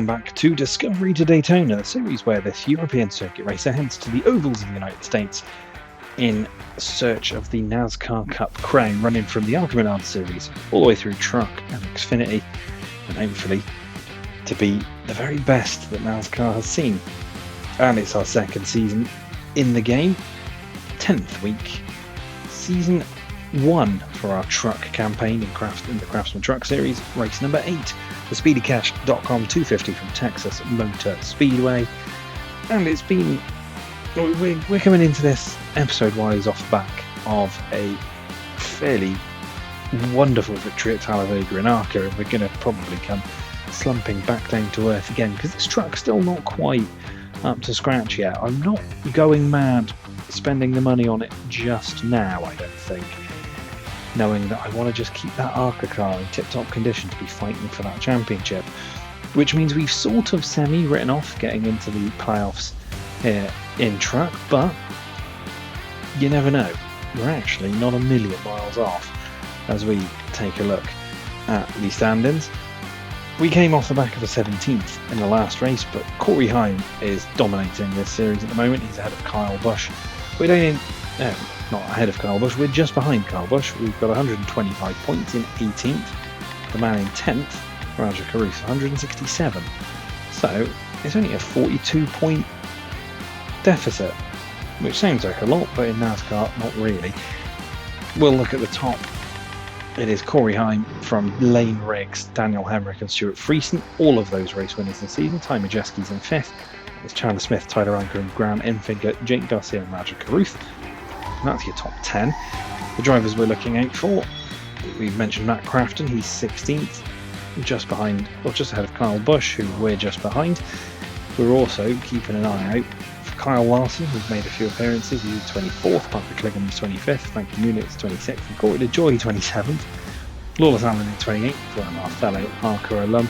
welcome back to Discovery to Daytona, the series where this European circuit racer heads to the ovals of the United States in search of the NASCAR Cup crown, running from the ARCA series all the way through Truck and Xfinity, and hopefully to be the very best that NASCAR has seen. And it's our second season in the game, 10th week, season 1 for our truck campaign in the Craftsman Truck Series, race number 8, the SpeedyCash.com 250 from Texas Motor Speedway. And it's been, we're coming into this episode-wise off the back of a fairly wonderful victory at Talladega in ARCA, and we're going to probably come slumping back down to earth again because this truck's still not quite up to scratch yet. I'm not going mad spending the money on it just now, I don't think, knowing that I want to just keep that ARCA car in tip-top condition to be fighting for that championship, which means we've sort of semi-written off getting into the playoffs here in truck, but you never know. We're actually not a million miles off as we take a look at the standings. We came off the back of a 17th in the last race, but Corey Heim is dominating this series at the moment. He's ahead of Kyle Busch. We're not ahead of Kyle Busch, we're just behind Kyle Busch. We've got 125 points in 18th. The man in 10th, Roger Caruth, 167. So it's only a 42-point deficit, which sounds like a lot, but in NASCAR, not really. We'll look at the top. It is Corey Heim from Lane Riggs, Daniel Hemrick and Stuart Friesen, all of those race winners this season. Ty Majeski's in 5th. It's Chandler Smith, Tyler Anker and Grant Enfinger, Jake Garcia and Roger Caruth. And that's your top 10. The drivers we're looking out for, we've mentioned Matt Crafton, he's 16th, just behind, or just ahead of Kyle Busch, who we're just behind. We're also keeping an eye out for Kyle Larson, who's made a few appearances. He's 24th, Parker Cligham's 25th, Frankie Muniz 26th, and Corey DeJoy 27th. Lawless Allen in 28th, one of our fellow ARCA alum.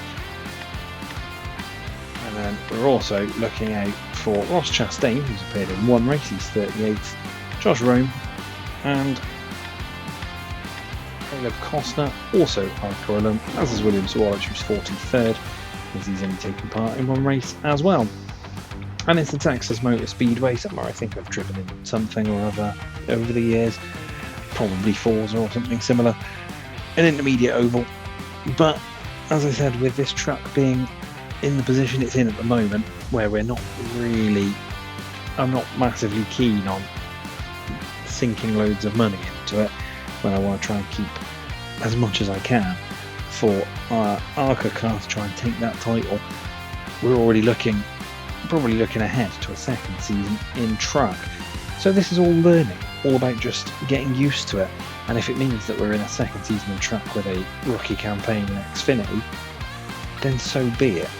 And then we're also looking out for Ross Chastain, who's appeared in one race, he's 38th. Josh Rome and Caleb Costner, also ARCA alum, as is William Swarage, who's 43rd, because he's only taken part in one race as well. And it's the Texas Motor Speedway, somewhere I think I've driven in something or other over the years, probably Forza or something similar, an intermediate oval. But as I said, with this truck being in the position it's in at the moment, where we're not really, I'm not massively keen on sinking loads of money into it when I want to try and keep as much as I can for our ARCA car to try and take that title. We're already probably looking ahead to a second season in truck. So this is all learning, all about just getting used to it. And if it means that we're in a second season in truck with a rookie campaign in Xfinity, then so be it.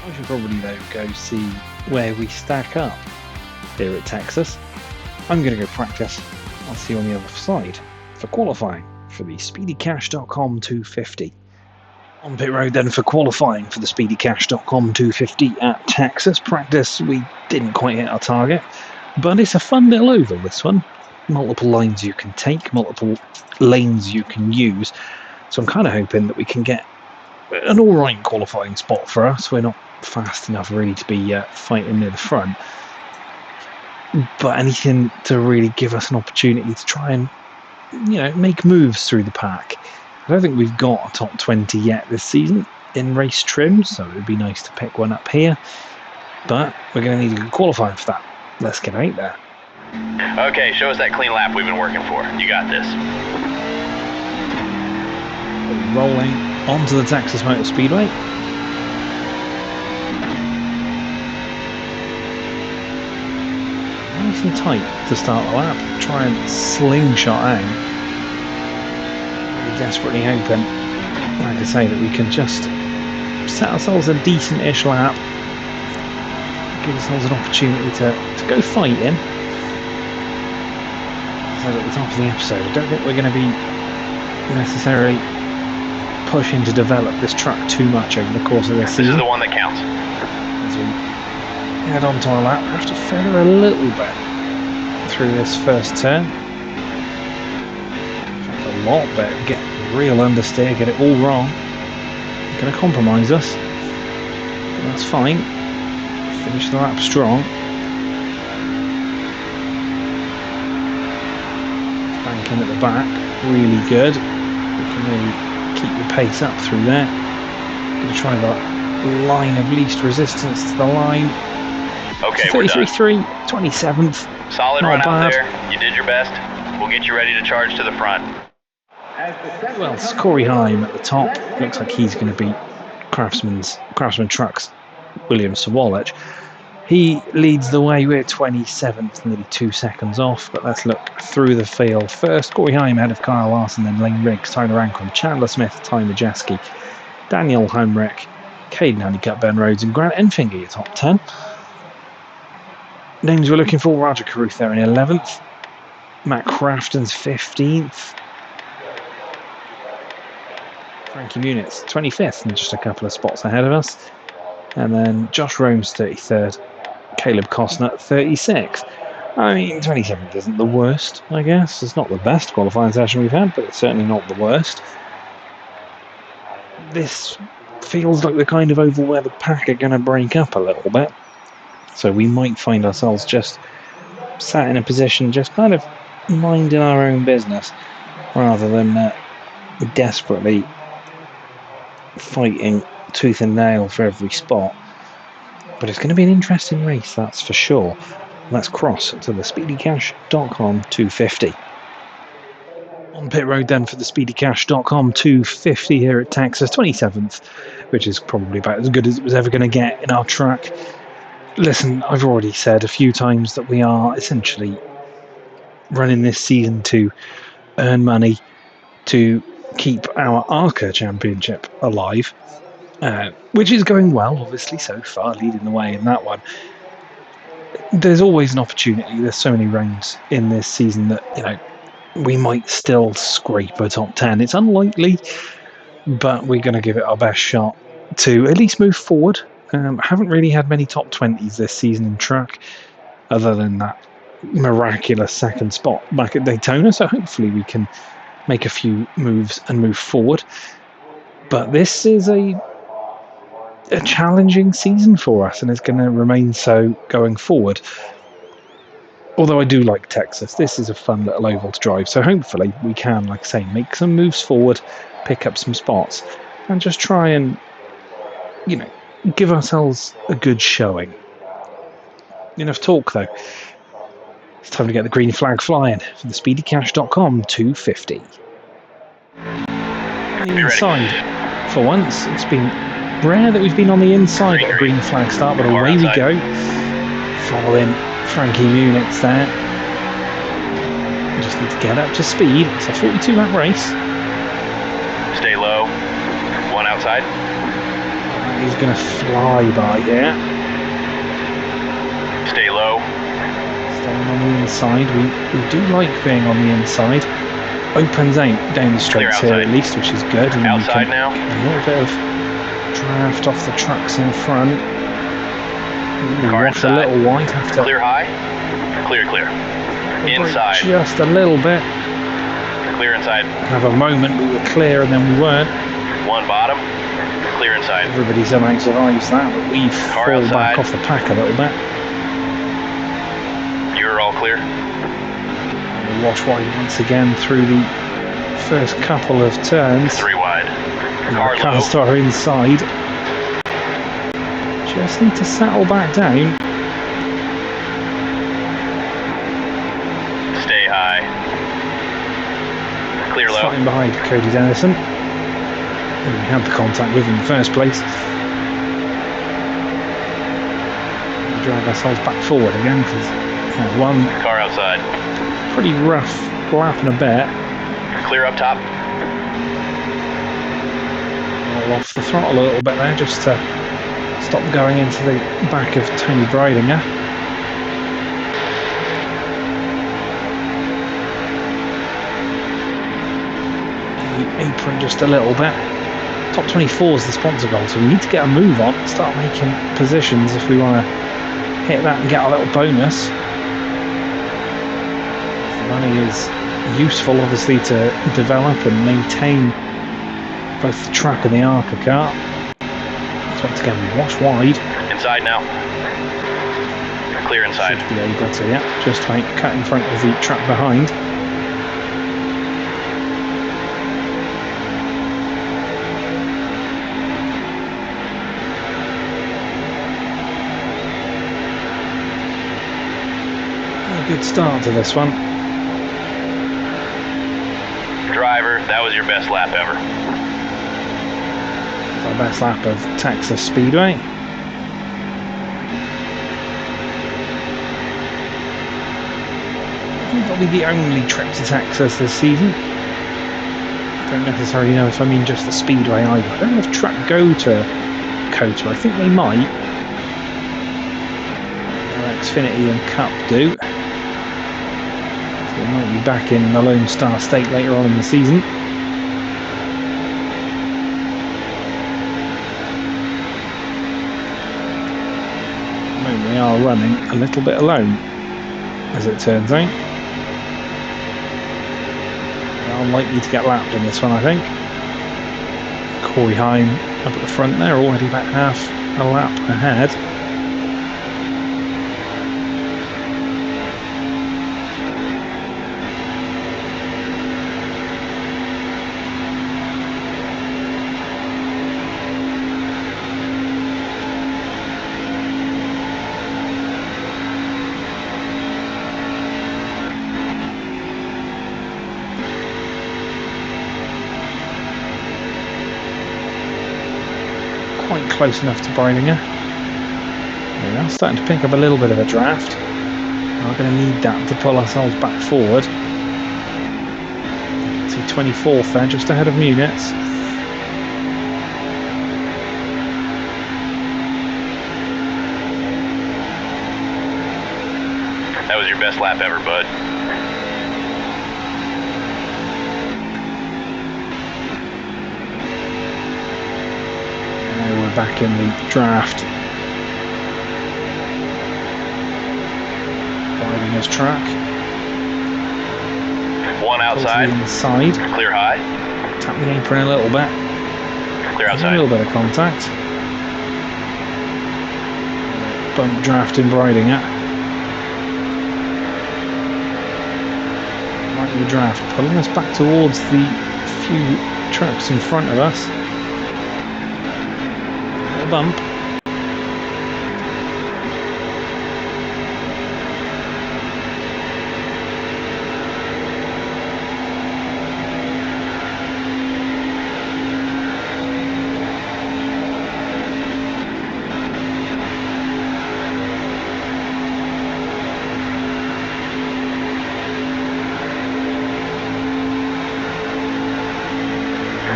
I should probably though go see where we stack up here at Texas. I'm going to go practice. I'll see you on the other side for qualifying for the SpeedyCash.com 250. On pit road then for qualifying for the SpeedyCash.com 250 at Texas. Practice, we didn't quite hit our target, but it's a fun little oval, this one. Multiple lines you can take, multiple lanes you can use. So I'm kind of hoping that we can get an alright qualifying spot for us. We're not fast enough really to be fighting near the front, but anything to really give us an opportunity to try and, make moves through the pack. I don't think we've got a top 20 yet this season in race trim, so it would be nice to pick one up here, but we're going to need a good qualifying for that. Let's get out there. Okay, show us that clean lap we've been working for. You got this. Rolling onto the Texas Motor Speedway. Nice and tight to start the lap. Try and slingshot out. We're desperately hoping, like I say, that we can just set ourselves a decent-ish lap. Give ourselves an opportunity to go fighting. So at the top of the episode, I don't think we're going to be necessarily pushing to develop this truck too much over the course of this season. This is the one that counts. As we head onto our lap, we have to feather a little bit through this first turn. A lot better, get real understeer, get it all wrong. Going to compromise us. That's fine. Finish the lap strong. Banking at the back, really good. We can really keep the pace up through there. Going to try the line of least resistance to the line. Okay, we're done. 33.3, 27th. Solid Not run bad. out there. You did your best. We'll get you ready to charge to the front. Well, it's Corey Heim at the top. Looks like he's going to beat Craftsman Trucks William Sawallich. He leads the way. We're 27th, nearly 2 seconds off. But let's look through the field. First, Corey Heim ahead of Kyle Larson, then Lane Riggs, Tyler Ankrum, Chandler Smith, Ty Majeski, Daniel Heinrich, Caden Honeycutt, Ben Rhodes, and Grant Enfinger, your top 10. Names we're looking for: Roger Carruth there in 11th, Matt Crafton's 15th, Frankie Muniz 25th, and just a couple of spots ahead of us. And then Josh Rome's 33rd, Caleb Costner 36th. I mean, 27th isn't the worst, I guess. It's not the best qualifying session we've had, but it's certainly not the worst. This feels like the kind of oval where the pack are going to break up a little bit. So we might find ourselves just sat in a position, just kind of minding our own business, rather than desperately fighting tooth and nail for every spot. But it's going to be an interesting race, that's for sure. Let's cross to the speedycash.com 250. On pit road then for the speedycash.com 250 here at Texas, 27th, which is probably about as good as it was ever going to get in our truck. Listen, I've already said a few times that we are essentially running this season to earn money to keep our ARCA championship alive, which is going well, obviously, so far, leading the way in that one. There's always an opportunity. There's so many rounds in this season that, we might still scrape a top 10. It's unlikely, but we're going to give it our best shot to at least move forward. Haven't really had many top 20s this season in truck, other than that miraculous second spot back at Daytona, so hopefully we can make a few moves and move forward. But this is a challenging season for us, and it's going to remain so going forward. Although I do like Texas, this is a fun little oval to drive, so hopefully we can, like I say, make some moves forward, pick up some spots, and just try and, give ourselves a good showing. Enough talk, though. It's time to get the green flag flying for the speedycash.com 250. Inside, for once, it's been rare that we've been on the inside at a green flag start, but away we go. Following Frankie Muniz there. We just need to get up to speed. It's a 42-lap race. Stay low. One outside. He's going to fly by here. Stay low. Staying on the inside. We do like being on the inside. Opens out down the straights here at least, which is good. And outside now. A little bit of draft off the trucks in front. Car Wash a little wide. Have to clear high. Clear. Inside. Just a little bit. Clear inside. Have a moment we were clear and then we weren't. One bottom. Clear inside. Everybody somehow survives that, but we fall back off the pack a little bit. You're all clear. And we wash wide once again through the first couple of turns. 3 wide. Car cars to our inside. Just need to settle back down. Stay high. Clear low. Fighting behind Cody Dennison. We had the contact with in the first place. We drag ourselves back forward again because one car outside. Pretty rough lap and a bit. Clear up top. I'll off the throttle a little bit there just to stop going into the back of Tony Breidinger. The apron just a little bit. Top 24 is the sponsor goal, so we need to get a move on, start making positions if we want to hit that and get a little bonus. The money is useful, obviously, to develop and maintain both the truck and the ARCA car. Once again, we wash wide. Inside now. Clear inside. Should be able to, yeah. Just about cut in front of the truck behind. A good start to this one. Driver, that was your best lap ever. Our best lap of Texas Speedway. I think that'll be the only trip to Texas this season. I don't necessarily know if I mean just the Speedway either. I don't know if Truck go to Dakota. I think they might. Xfinity and Cup do. So we might be back in the Lone Star State later on in the season. We are running a little bit alone, as it turns out. We are likely to get lapped in this one, I think. Corey Heim up at the front there, already about half a lap ahead. Quite close enough to Breininger. We are starting to pick up a little bit of a draft. We're going to need that to pull ourselves back forward. To 24th there, just ahead of Munitz. That was your best lap ever, bud. We're back in the draft. Driving his track. One outside. Inside. Clear high. Tap the apron a little bit. Clear outside. A little bit of contact. Bump draft in Breidinger. Right in the draft, pulling us back towards the few trucks in front of us. A bump.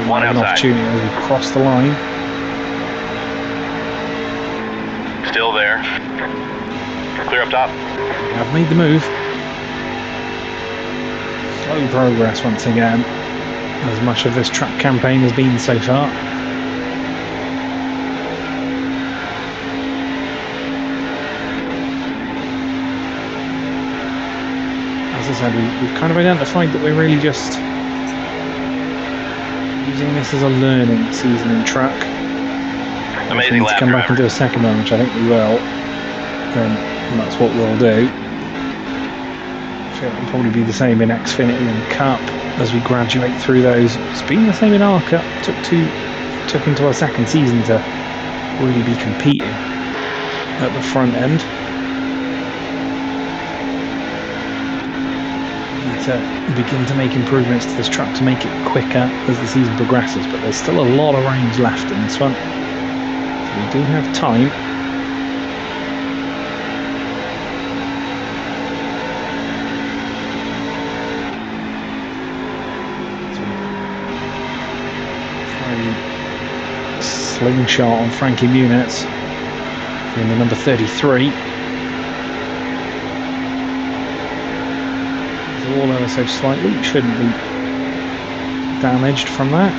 One An outside. opportunity as we cross the line. Still there. Clear up top. I've made the move. Slow progress once again, as much of this track campaign has been so far. As I said, we've kind of identified that we're really just using this as a learning season in truck. Amazing lap, to come back driver. and do a second one, which I think we will, then that's what we'll do. I feel it'll probably be the same in Xfinity and Cup as we graduate through those. It's been the same in ARCA. Took into our second season to really be competing at the front end. We need to begin to make improvements to this truck to make it quicker as the season progresses, but there's still a lot of range left in this one. We do have time. Slingshot on Frankie Munitz in the number 33. It's all ever so slightly, shouldn't be damaged from that.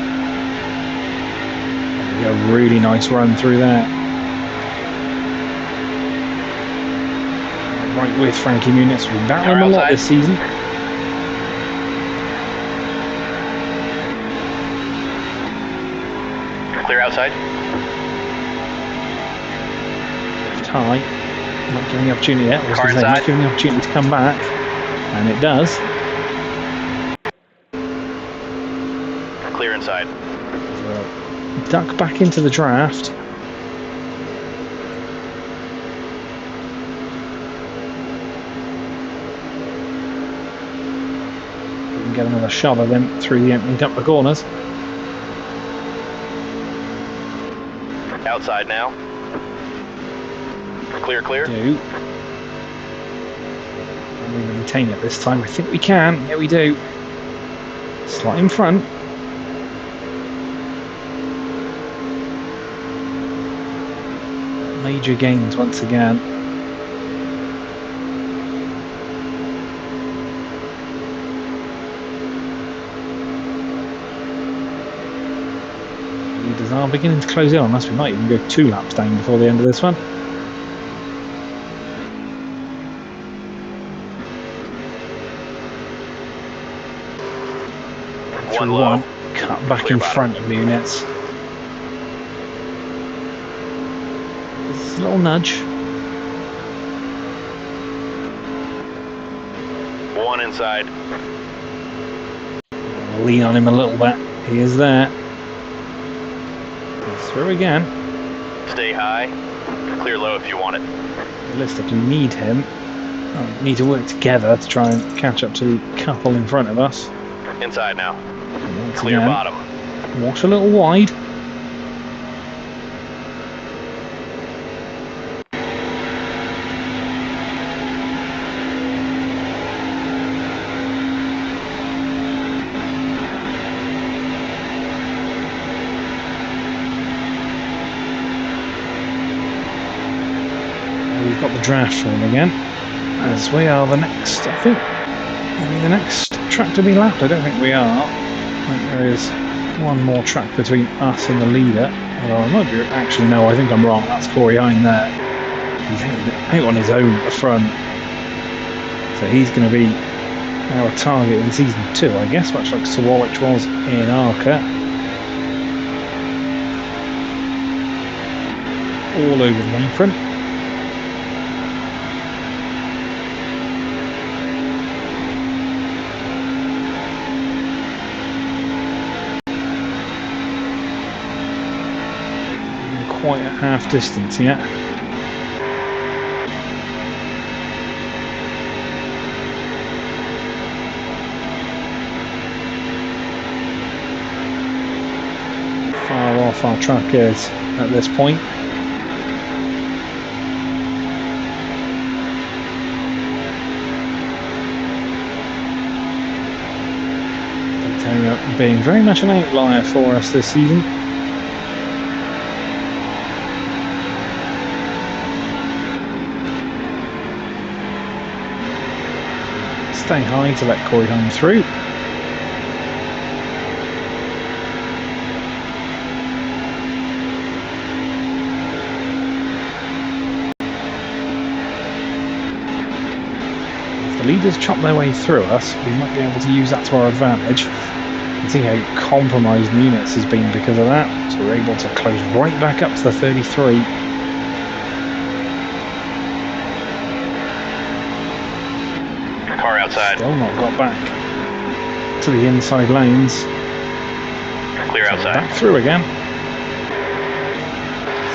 A really nice run through there. Right with Frankie Munitz. We've battled him a lot this season. outside. High. Not giving the opportunity yet. Car inside. Not giving the opportunity to come back. And it does. Clear inside. Duck back into the draft. We can get another shot of them through the opening couple of corners. Outside now. Clear, clear. Do. Can we maintain it this time? I think we can. Yeah, we do. Slot in front. Major gains once again. Leaders are beginning to close in on us. We might even go 2 laps down before the end of this one. One low. Cut back Clear in bottom. front of the units. Just a little nudge. One inside. Lean on him a little bit. He is there. He's through again. Stay high. Clear low if you want it. Realistically, need him. Need to work together to try and catch up to the couple in front of us. Inside now. Once Clear again, bottom. walks a little wide. We've got the draft form again, as we are the next, I think, maybe the next track to be lapped. I don't think we are. I think there is one more track between us and the leader. Although I might be, actually no, I think I'm wrong. That's Corey Hine there. He's out on his own at the front. So he's going to be our target in season 2, I guess, much like Sawallich was in ARCA. All over the apron. Quite at half distance yet. Far off our track is at this point. Daytona being very much an outlier for us this season. Stay high to let Corey Hine through. If the leaders chop their way through us, we might be able to use that to our advantage. You can see how compromised the units has been because of that. So we're able to close right back up to the 33. Car outside. Still not got back to the inside lanes. Clear So outside. back through again.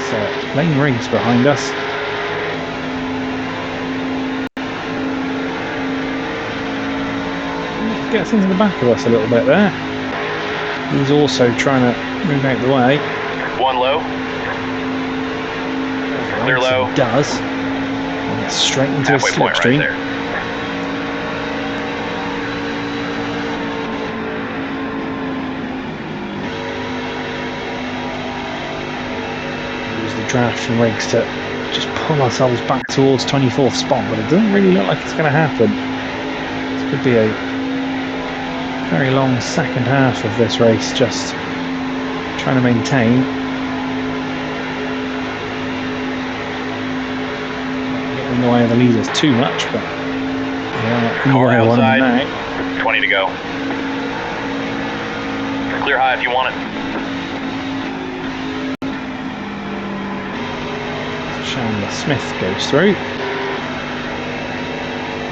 So lane rings behind us. Gets into the back of us a little bit there. He's also trying to move out the way. One low. Clear low. He does. And gets straight into his Halfway point right slipstream. there. Use the draft from Riggs to just pull ourselves back towards 24th spot, but it doesn't really look like it's going to happen. This could be a very long second half of this race, just trying to maintain. Not getting in the way of the leaders too much, but Car either one of them outside. now. 20 to go. Clear high if you want it. Chandler Smith goes through.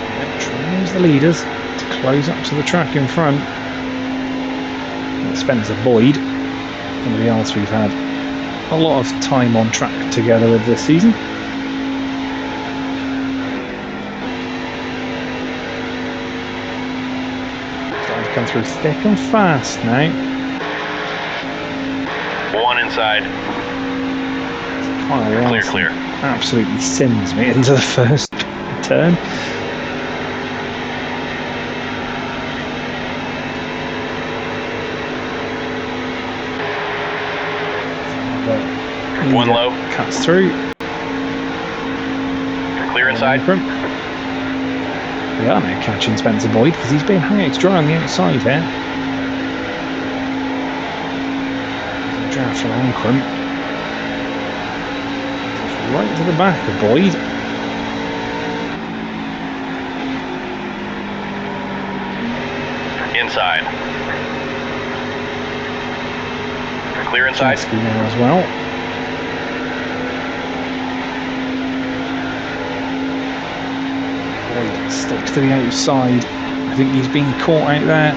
Yep, trying to use the leaders to close up to the track in front. And Spencer Boyd, somebody else we've had a lot of time on track together with this season. Starting to come through thick and fast now. One inside. Clear. Absolutely sends me into the first turn. One low. Cuts through. Clear inside. We are now catching Spencer Boyd because he's been hanging out dry on the outside here. There's a draft from Ankrum. Right to the back of Boyd. Inside. Clear inside. Chesky now as well. Boyd sticks to the outside. I think he's been caught out there.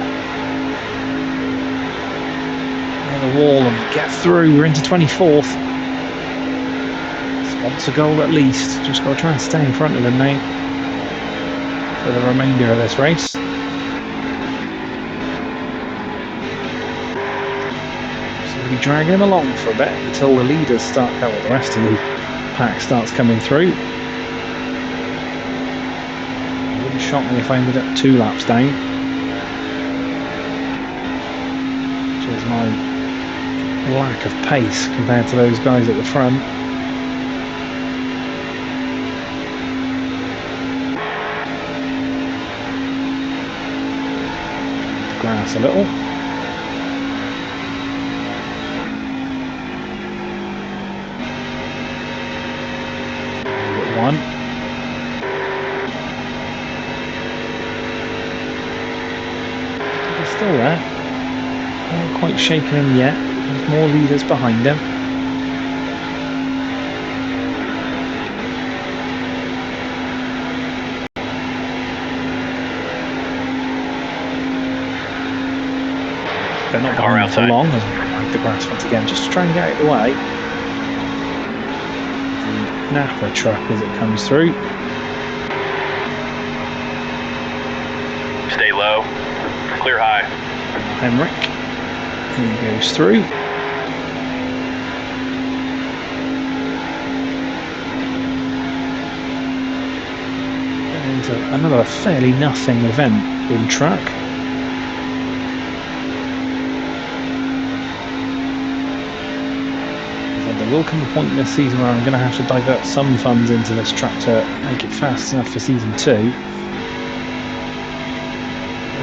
Near the wall and get through. We're into 24th. Sponsor goal at least. Just got to try and stay in front of him now for the remainder of this race. Be dragging him along for a bit until the leaders start coming. The rest of the pack starts coming through. It wouldn't shock me if I ended up 2 laps down, which is my lack of pace compared to those guys at the front. Grass a little. One. He's still there. Not quite shaking him yet. There's more leaders behind him. They're not behind him for long as we like the grass once again, just to try and get out of the way. Napa truck as it comes through. Stay low. Clear high. Henrik. He goes through. Into another fairly nothing event in truck. There will come a point this season where I'm going to have to divert some funds into this track to make it fast enough for season 2.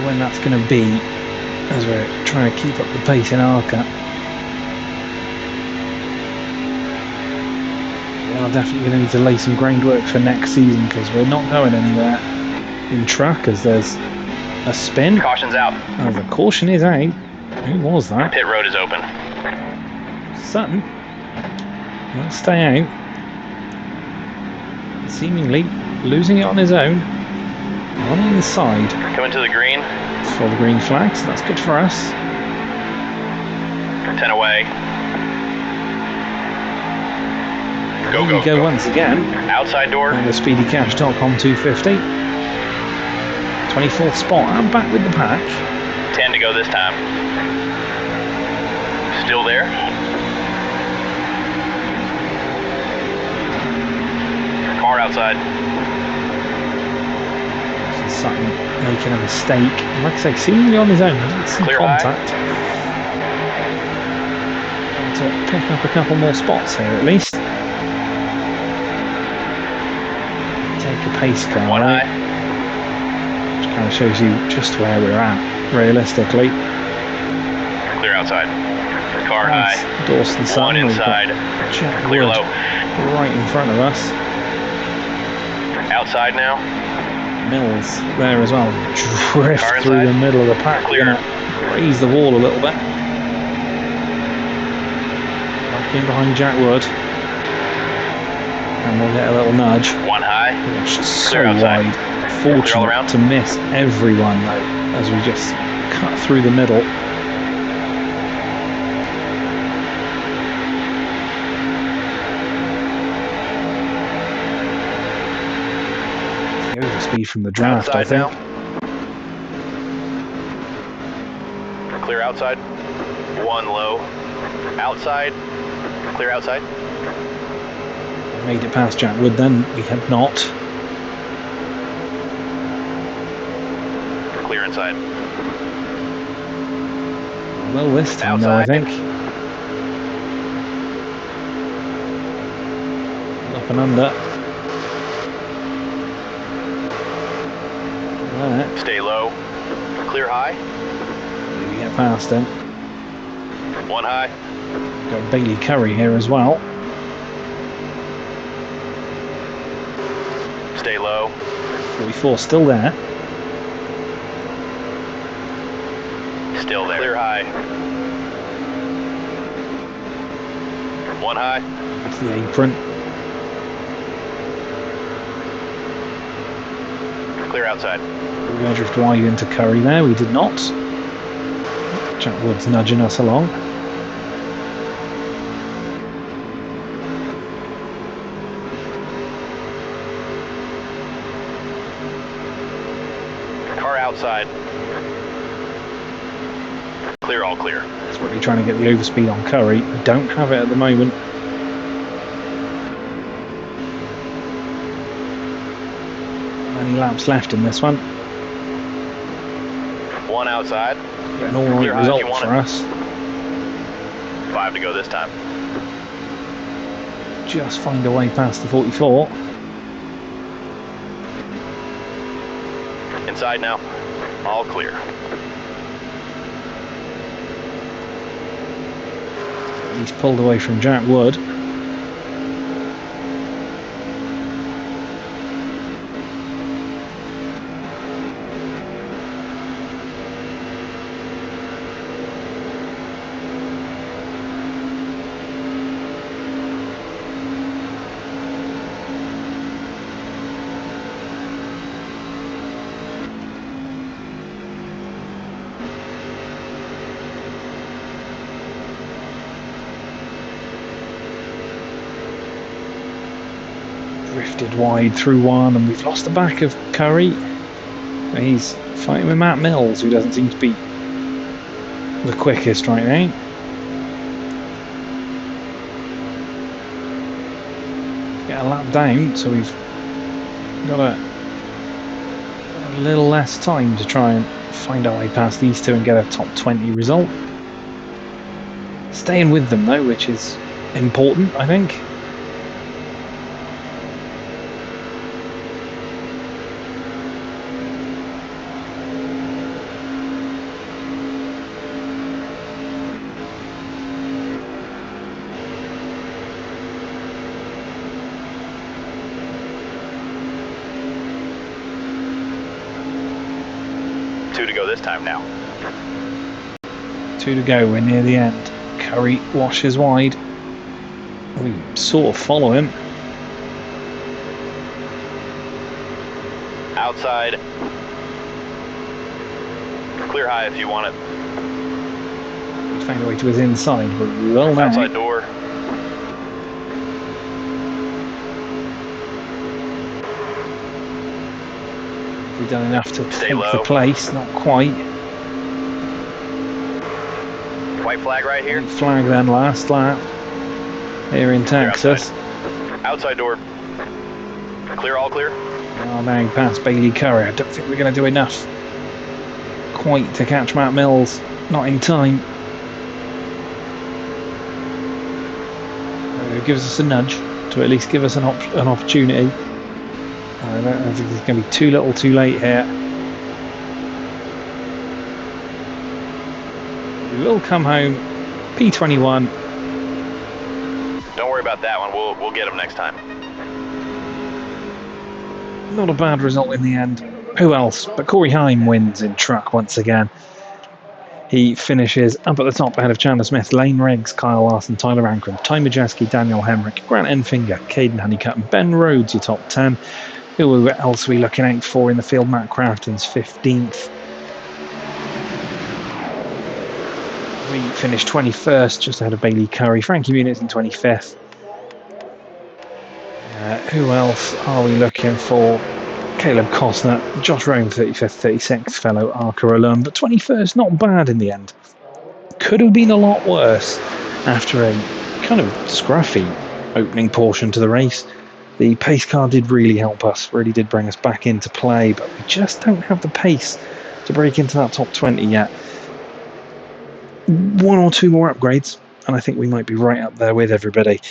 When that's going to be, as we're trying to keep up the pace in ARCA. Well, I'm definitely going to need to lay some groundwork for next season because we're not going anywhere in truck as there's a spin. Caution's out. Oh, the caution is out. Who was that? Pit road is open. Sutton. He'll stay out. Seemingly losing it on his own. On the inside. Coming to the green. For the green flag, so that's good for us. 10 away. Go once again. Outside door. And the SpeedyCash.com 250. 24th spot. I'm back with the pack. 10 to go this time. Still there. Car outside. Sutton making a mistake. Like I say, seemingly on his own. Some Clear contact. To pick up a couple more spots here at least. Take a pace car. One high. Which kind of shows you just where we're at, realistically. Clear outside. Car high. Dawson Sutton. One inside. Clear low. Right in front of us. Outside now. Mills there as well. Drift through the middle of the pack. Clear. Raise the wall a little bit. Back in behind Jack Wood. And we'll get a little nudge. One high. Gosh, so Clear outside. wide. Clear all Fortunate around. to miss everyone though, as we just cut through the middle. The overspeed from the draft, Outside I think. now. Clear outside. One low. Outside. Clear outside. Made it past Jack Wood then. We had not. Clear inside. Well, this time though, I think. Up and under. There. Stay low. Clear high. We get past him. One high. Got Bailey Curry here as well. Stay low. 44 still there. Still there. Clear high. One high. That's the apron. Clear outside. We're going to drift wide into Curry there. We did not. Jack Wood's nudging us along. Car outside. Clear, all clear. Desperately trying to get the overspeed on Curry. We don't have it at the moment. Many laps left in this one. One outside. An all right result for us. 5 to go this time. Just find a way past the 44. Inside now. All clear. He's pulled away from Jack Wood. Drifted wide through one, and we've lost the back of Curry. He's fighting with Matt Mills, who doesn't seem to be the quickest right now. Get a lap down, so we've got a little less time to try and find our way past these two and get a top 20 result. Staying with them though, which is important, I think. Two to go this time now. 2 to go, we're near the end. Curry washes wide. We sort of follow him. Outside. Clear high if you want it. He's found a way to his inside, but we will now. Outside door. We've done enough to Stay take low. the place, not quite. White flag right here. Flag then, last lap. Here in Texas. Outside door. Clear, all clear. Oh, now past Bailey Curry. I don't think we're going to do enough quite to catch Matt Mills. Not in time. It gives us a nudge to at least give us an opportunity. I don't think it's going to be too little too late here. We will come home. P21. Don't worry about that one. We'll get him next time. Not a bad result in the end. Who else? But Corey Heim wins in truck once again. He finishes up at the top ahead of Chandler Smith, Lane Riggs, Kyle Larson, Tyler Ankrum, Ty Majeski, Daniel Hemrick, Grant Enfinger, Caden Honeycutt, and Ben Rhodes, your top 10. Who else are we looking out for in the field? Matt Crafton's 15th. We finished 21st, just ahead of Bailey Curry. Frankie Muniz in 25th. Who else are we looking for? Caleb Costner, Josh Rome, 35th, 36th, fellow ARCA alum, but 21st, not bad in the end. Could have been a lot worse after a kind of scruffy opening portion to the race. The pace car did really help us, really did bring us back into play, but we just don't have the pace to break into that top 20 yet. One or two more upgrades, and I think we might be right up there with everybody.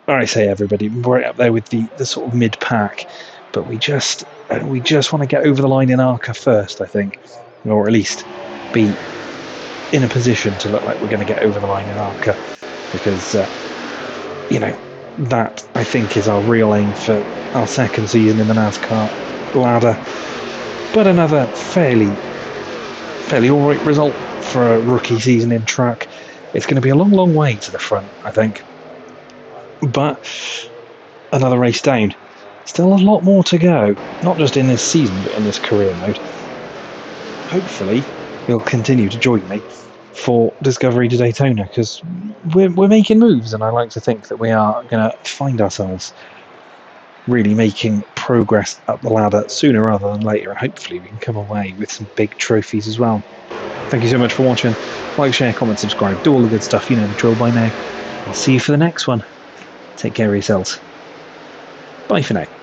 Or I say everybody, right up there with the sort of mid-pack. But we just want to get over the line in ARCA first, I think. Or at least be in a position to look like we're going to get over the line in ARCA. Because, that, I think, is our real aim for our second season in the NASCAR ladder. But another fairly alright result for a rookie season in truck. It's going to be a long, long way to the front, I think. But another race down. Still a lot more to go, not just in this season, but in this career mode. Hopefully, you'll continue to join me for Discovery to Daytona, because we're making moves, and I like to think that we are going to find ourselves really making progress up the ladder sooner rather than later, and hopefully we can come away with some big trophies as well. Thank you so much for watching. Like, share, comment, subscribe, do all the good stuff, you know the drill by now. I'll see you for the next one. Take care of yourselves. Bye for now.